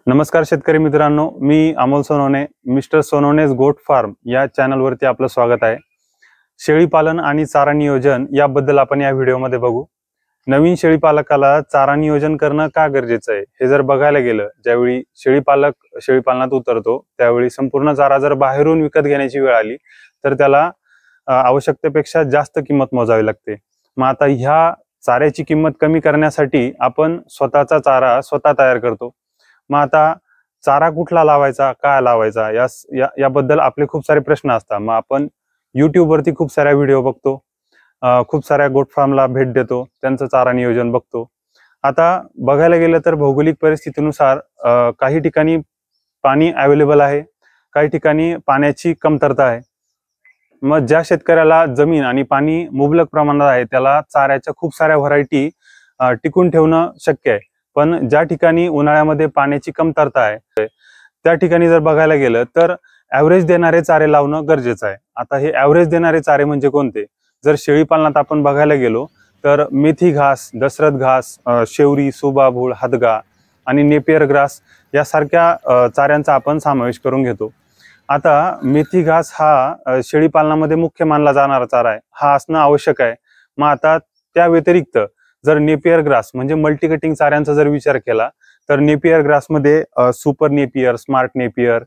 नमस्कार शेतकरी मित्रांनो, मी Amol Sonawane, mister Sonawane's goat farm या चॅनलवरती आपलं स्वागत आहे। शेळी पालन आणि चारा नियोजन याबद्दल आपण या व्हिडिओमध्ये बघू। नवीन शेळी पालकाला चारा नियोजन करणं का गरजेचं आहे हे जर बघायला गेलं, ज्यावेळी शेळी पालक शेळी पालनात उतरतो त्यावेळी संपूर्ण चारा जर बाहेरून विकत घेण्याची वेळ आली तर त्याला आवश्यकतेपेक्षा जास्त किंमत मोजावी लागते। मग आता ह्या चाऱ्याची किंमत कमी करण्यासाठी आपण स्वतःचा चारा स्वतः तयार करतो। मग आता चारा कुठला लावायचा, काय लावायचा याबद्दल आपले खूप सारे प्रश्न असतात। मग आपण YouTube वरती खूप साऱ्या व्हिडिओ बघतो, खूप साऱ्या गोट फार्मला भेट देतो, त्यांचं चारा नियोजन बघतो। आता बघायला गेलं तर भौगोलिक परिस्थितीनुसार काही ठिकाणी पाणी अवेलेबल आहे, काही ठिकाणी पाण्याची कमतरता आहे। मग ज्या शेतकऱ्याला जमीन आणि पाणी मुबलक प्रमाणात आहे त्याला चाऱ्याच्या खूप साऱ्या व्हरायटी टिकून ठेवणं शक्य आहे। पण ज्या ठिकाणी उन्हाळ्यामध्ये पाण्याची कमतरता आहे त्या ठिकाणी जर बघायला गेलं तर ॲव्हरेज देणारे चारे लावणं गरजेचं आहे। आता हे ॲव्हरेज देणारे चारे म्हणजे कोणते? जर शेळी पालनात आपण बघायला गेलो तर मेथी घास, दशरथ घास, शेवरी, सुबाबूळ, हदगा आणि नेपियर ग्रास यासारख्या चाऱ्यांचा आपण समावेश करून घेतो। आता मेथी घास हा शेळी पालनामध्ये मुख्य मानला जाणारा चारा आहे, हा असणं आवश्यक आहे। मग आता त्या व्यतिरिक्त जर नेपियर ग्रास म्हणजे मल्टी कटिंग चाऱ्यांचा जर विचार केला तर नेपियर ग्रासमध्ये super napier, smart napier,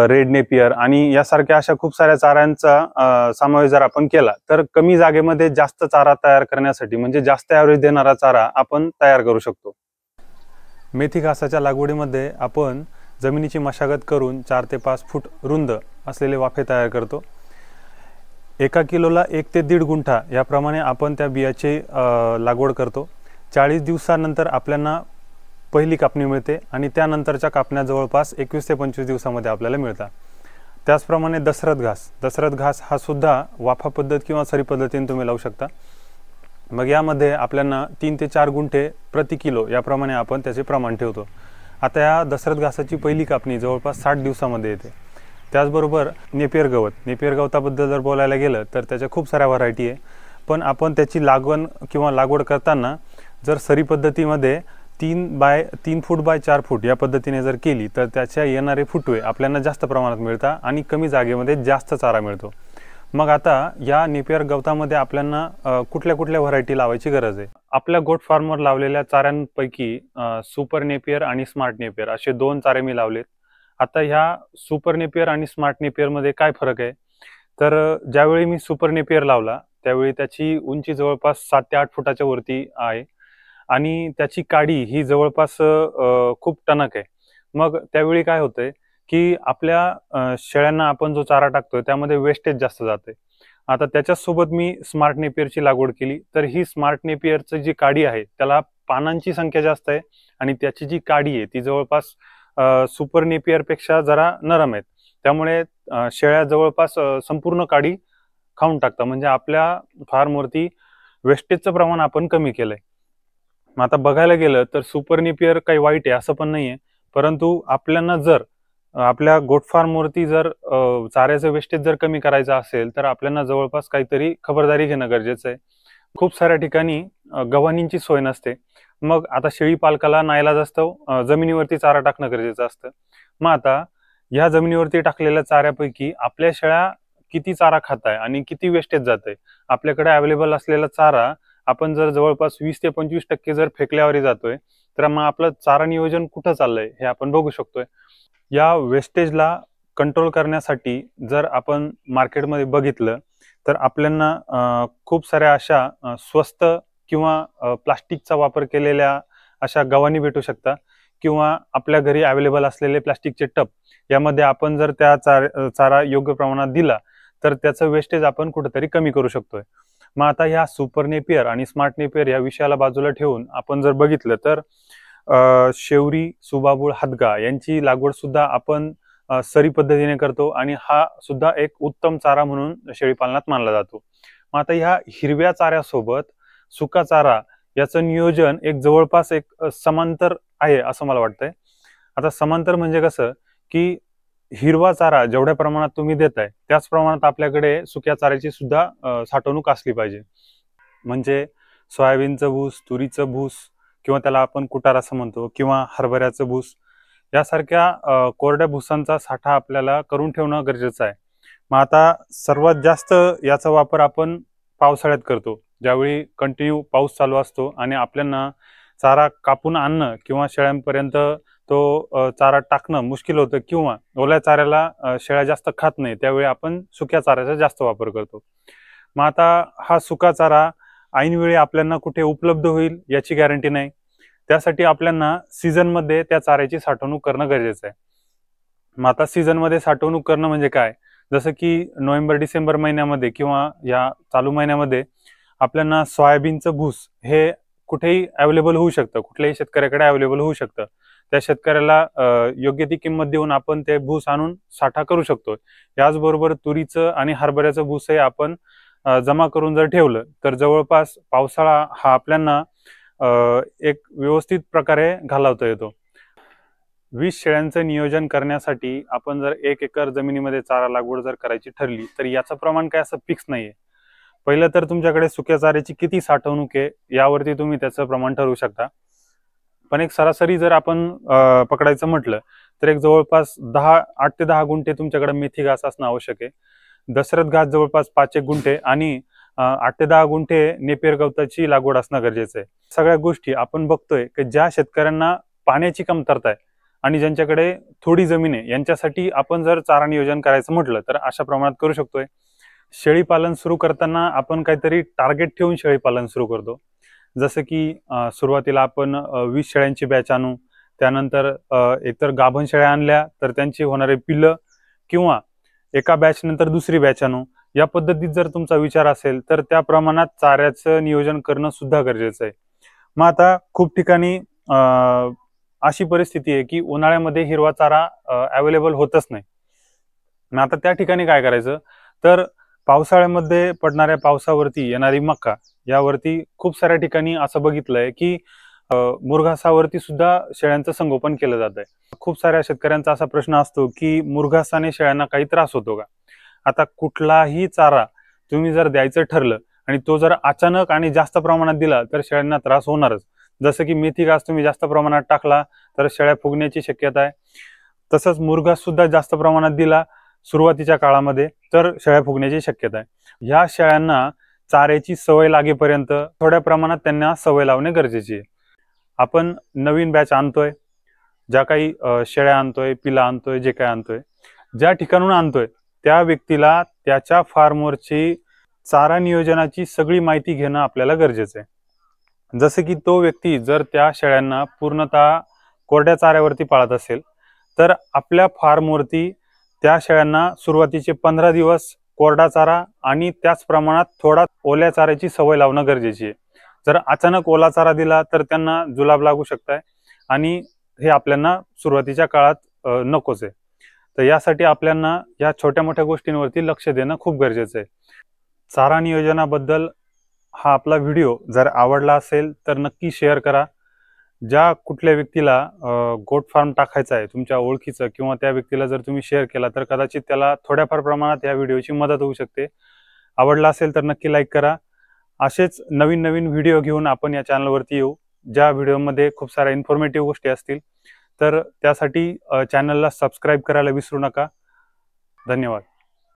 red napier आणि यासारख्या अशा खूप साऱ्या चाऱ्यांचा समावेश जर आपण केला तर कमी जागेमध्ये जास्त चारा तयार करण्यासाठी म्हणजे जास्त ॲव्हरेज देणारा चारा आपण तयार करू शकतो। मेथी घासाच्या लागवडीमध्ये आपण जमिनीची मशागत करून 4 ते 5 फूट रुंद असलेले वाफे तयार करतो। 1 किलोला 1 ते 1.5 गुंठा याप्रमाणे आपण त्या बियाची लागवड करतो। 40 दिवसानंतर आपल्याला पहिली कापणी मिळते आणि त्यानंतरच्या कापण्या जवळपास 21 ते 25 दिवसामध्ये आपल्याला मिळतात। त्याचप्रमाणे दशरथ घास हा सुद्धा वाफा पद्धत किंवा सरी पद्धतीने तुम्ही लावू शकता। मग यामध्ये आपल्याला 3 ते 4 गुंठे प्रति किलो याप्रमाणे आपण त्याचे प्रमाण ठेवतो। आता या दशरथ घासाची पहिली कापणी जवळपास 60 दिवसामध्ये येते। त्याचबरोबर नेपियर गवताबद्दल जर बोलायला गेलं तर त्याच्या खूप साऱ्या व्हरायटी आहे, पण आपण त्याची लागवड करताना जर सरी पद्धतीमध्ये 3 फूट बाय 4 फूट या पद्धतीने जर केली तर त्याच्या येणारे फुटवे आपल्याला जास्त प्रमाणात मिळतात आणि कमी जागेमध्ये जास्त चारा मिळतो। मग आता या नेपियर गवतामध्ये आपल्याला कुठल्या व्हरायटी लावायची गरज आहे? आपल्या गोट फार्मवर लावलेल्या चाऱ्यांपैकी सुपर नेपियर आणि स्मार्ट नेपियर असे 2 चारे मी लावलेत। आता ह्या सुपर नेपियर आणि स्मार्ट नेपियर मध्ये काय फरक आहे? तर ज्यावेळी मी सुपर नेपियर लावला त्यावेळी त्याची उंची जवळपास 7 ते 8 फुटाच्या वरती आहे आणि त्याची काडी ही जवळपास खूप टणक आहे। मग त्यावेळी काय होतंय की आपल्या शेळ्यांना आपण जो चारा टाकतोय त्यामध्ये वेस्टेज जास्त जाते। आता त्याच्यासोबत मी स्मार्ट नेपियरची लागवड केली तर ही स्मार्ट नेपियरची जी काडी आहे त्याला पानांची संख्या जास्त आहे आणि त्याची जी काडी आहे ती जवळपास सुपर नेपियर पेक्षा जरा नरम आहेत, त्यामुळे शेळ्या जवळपास संपूर्ण काडी खाऊन टाकतात। म्हणजे आपल्या फार्मवरती वेस्टेजचं प्रमाण आपण कमी केलंय। आता बघायला गेलं तर सुपर नेपियर काही वाईट आहे असं पण नाहीये, परंतु आपल्याला जर आपल्या गोट फार्मवरती जर चाऱ्याचं वेस्टेज जर कमी करायचं असेल तर आपल्याला जवळपास काहीतरी खबरदारी घेणं गरजेचं आहे। खूप साऱ्या ठिकाणी गव्हाणींची सोय नसते, मग आता शेळी पालकाला नाईलाज असतो जमिनीवरती चारा टाकणं गरजेचं असतं। मग आता ह्या जमिनीवरती टाकलेल्या चाऱ्यापैकी आपल्या शेळ्या किती चारा खात आहे आणि किती वेस्टेज जात आहे, आपल्याकडे अवेलेबल असलेला चारा आपण जर जवळपास 20 ते 25% जर फेकल्यावर जातोय तर मग आपलं चारा नियोजन कुठं चाललंय हे आपण बघू शकतोय। या वेस्टेजला कंट्रोल करण्यासाठी जर आपण मार्केटमध्ये बघितलं तर आपल्याला खूप साऱ्या अशा स्वस्त किंवा प्लास्टिकचा वापर केलेल्या अशा गव्हाणी भेटू शकतात किंवा आपल्या घरी अवेलेबल असलेले प्लास्टिकचे टब यामध्ये आपण जर त्या चारा योग्य प्रमाणात दिला तर त्याचं वेस्टेज आपण कुठेतरी कमी करू शकतोय। मग आता ह्या सुपर नेपियर आणि स्मार्ट नेपियर या विषयाला बाजूला ठेवून आपण जर बघितलं तर शेवरी, सुबाबूळ, हदगा यांची लागवड सुद्धा आपण सरी पद्धतीने करतो आणि हा सुद्धा एक उत्तम चारा म्हणून शेळी पालनात मानला जातो। मग आता ह्या हिरव्या चाऱ्यासोबत सुका चारा याचं नियोजन जवळपास समांतर आहे असं मला वाटतंय। आता समांतर म्हणजे कसं की हिरवा चारा जेवढ्या प्रमाणात तुम्ही देताय त्याच प्रमाणात आपल्याकडे सुक्या चाऱ्याची सुद्धा साठवणूक असली पाहिजे। म्हणजे सोयाबीनचं भूस, तुरीचं भूस किंवा त्याला आपण कुटार असं म्हणतो किंवा हरभऱ्याचं भूस यासारख्या कोरड्या भुसांचा साठा आपल्याला करून ठेवणं गरजेचं आहे. मग आता सर्वात जास्त याचा वापर आपण पावसाळ्यात करतो, ज्यावेळी कंटिन्यू पाऊस चालू असतो आणि आपल्याला चारा कापून आणणं किंवा शेळ्यांपर्यंत तो चारा टाकणं मुश्किल होतं, किंवा ओल्या चाऱ्याला शेळ्या जास्त खात नाही, त्यावेळी आपण सुक्या चाऱ्याचा जास्त वापर करतो. मग आता हा सुका चारा ऐनवेळी आपल्याला कुठे उपलब्ध होईल याची गॅरंटी नाही. त्यासाठी आपल्याला सीझनमध्ये त्या चाऱ्याची साठवणूक करणं गरजेचं आहे. मग आता सीझनमध्ये साठवणूक करणं म्हणजे काय, जसं की नोव्हेंबर डिसेंबर महिन्यामध्ये किंवा या चालू महिन्यामध्ये आपल्याला सोयाबीनचं भूस हे कुठेही अवेलेबल होऊ शकतं, कुठल्याही शेतकऱ्याकडे अवेलेबल होऊ शकतं. त्या शेतकऱ्याला योग्य ती किंमत देऊन आपण ते भूस आणून साठा करू शकतो. याचबरोबर तुरीचं आणि हरभऱ्याचं भूसही आपण जमा करून जर ठेवलं तर जवळपास पावसाळा हा आपल्याला एक व्यवस्थित प्रकारे घालवता येतो. 20 शेळ्यांचं नियोजन करण्यासाठी आपण जर 1 एकर जमिनीमध्ये चारा लागवड जर करायची ठरली तर याचं प्रमाण काय असं फिक्स नाहीये. पहिलं तर तुमच्याकडे सुक्या चाऱ्याची किती साठवणूक आहे यावरती तुम्ही त्याचं प्रमाण ठरवू शकता. पण एक सरासरी जर आपण पकडायचं म्हटलं तर एक जवळपास 8 ते 10 गुंठे तुमच्याकडे मेथी घास असणं आवश्यक आहे. दशरथ घास जवळपास 5 एक गुंठे आणि 8 ते 10 गुंठे नेपियर गवताची लागवड असणं गरजेचं आहे. सगळ्या गोष्टी आपण बघतोय की ज्या शेतकऱ्यांना पाण्याची कमतरता आहे आणि ज्यांच्याकडे थोडी जमीन आहे यांच्यासाठी आपण जर चारा नियोजन करायचं म्हटलं तर अशा प्रमाणात करू शकतोय. शेळी पालन सुरू करताना आपण काहीतरी टार्गेट ठेवून शेळी पालन सुरू करतो. जसं की सुरुवातीला आपण 20 शेळ्यांची बॅच आणू, त्यानंतर एकतर गाभण शेळ्या आणल्या तर त्यांची होणारे पिल्लं, किंवा एका बॅच नंतर दुसरी बॅच आणू. या पद्धतीत जर तुमचा विचार असेल तर त्या प्रमाणात चाऱ्याचं नियोजन करणं सुद्धा गरजेचं आहे. मग आता खूप ठिकाणी अशी परिस्थिती आहे की उन्हाळ्यामध्ये हिरवा चारा अवेलेबल होतच नाही. मग आता त्या ठिकाणी काय करायचं, तर पावसाळ्यामध्ये पडणाऱ्या पावसावरती येणारी मका यावरती खूप साऱ्या ठिकाणी असं बघितलंय की मुरघासावरती सुद्धा शेळ्यांचं संगोपन केलं जात आहे. खूप साऱ्या शेतकऱ्यांचा असा प्रश्न असतो की मुरघासाने शेळ्यांना काही त्रास होतो का. आता कुठलाही चारा तुम्ही जर द्यायचं ठरलं आणि तो जर अचानक आणि जास्त प्रमाणात दिला तर शेळ्यांना त्रास होणारच. जसं की मेथी घास तुम्ही जास्त प्रमाणात टाकला तर शेळ्या फुगण्याची शक्यता आहे. तसंच मुरघास सुद्धा जास्त प्रमाणात दिला सुरुवातीच्या काळामध्ये तर शेळ्या फुगण्याची शक्यता आहे. ह्या शेळ्यांना चाऱ्याची सवय लागेपर्यंत थोड्या प्रमाणात त्यांना सवय लावणे गरजेची आहे. आपण नवीन बॅच आणतोय, ज्या काही शेळ्या आणतोय, पिला आणतोय, जे काय आणतोय, ज्या ठिकाणून आणतोय त्या व्यक्तीला त्याच्या फार्मवरची चारा नियोजनाची सगळी माहिती घेणं आपल्याला गरजेचं आहे. जसं की तो व्यक्ती जर त्या शेळ्यांना पूर्णतः कोरड्या चाऱ्यावरती पाळत असेल तर आपल्या फार्मवरती त्या शेळ्यांना सुरुवातीचे 15 दिवस कोरडा चारा आणि त्याच प्रमाणात थोडा ओल्या चाऱ्याची सवय लावणं गरजेची आहे. जर अचानक ओला चारा दिला तर त्यांना जुलाब लागू शकताय आणि हे आपल्याला सुरुवातीच्या काळात नकोच आहे. तर यासाठी आपल्याला या छोट्या मोठ्या गोष्टींवरती लक्ष देणं खूप गरजेचं आहे. चारा नियोजनाबद्दल हा आपला व्हिडिओ जर आवडला असेल तर नक्की शेअर करा. ज्या कुठल्या व्यक्तीला गोट फार्म टाकायचा आहे तुमच्या ओळखीचं, किंवा त्या व्यक्तीला जर तुम्ही शेअर केला तर कदाचित त्याला थोड्याफार प्रमाणात या व्हिडिओची मदत होऊ शकते. आवडला असेल तर नक्की लाईक करा. असेच नवीन नवीन व्हिडिओ घेऊन आपण या चॅनलवरती येऊ, ज्या व्हिडिओमध्ये खूप साऱ्या इन्फॉर्मेटिव्ह गोष्टी असतील. तर त्यासाठी चॅनलला सबस्क्राईब करायला विसरू नका. धन्यवाद.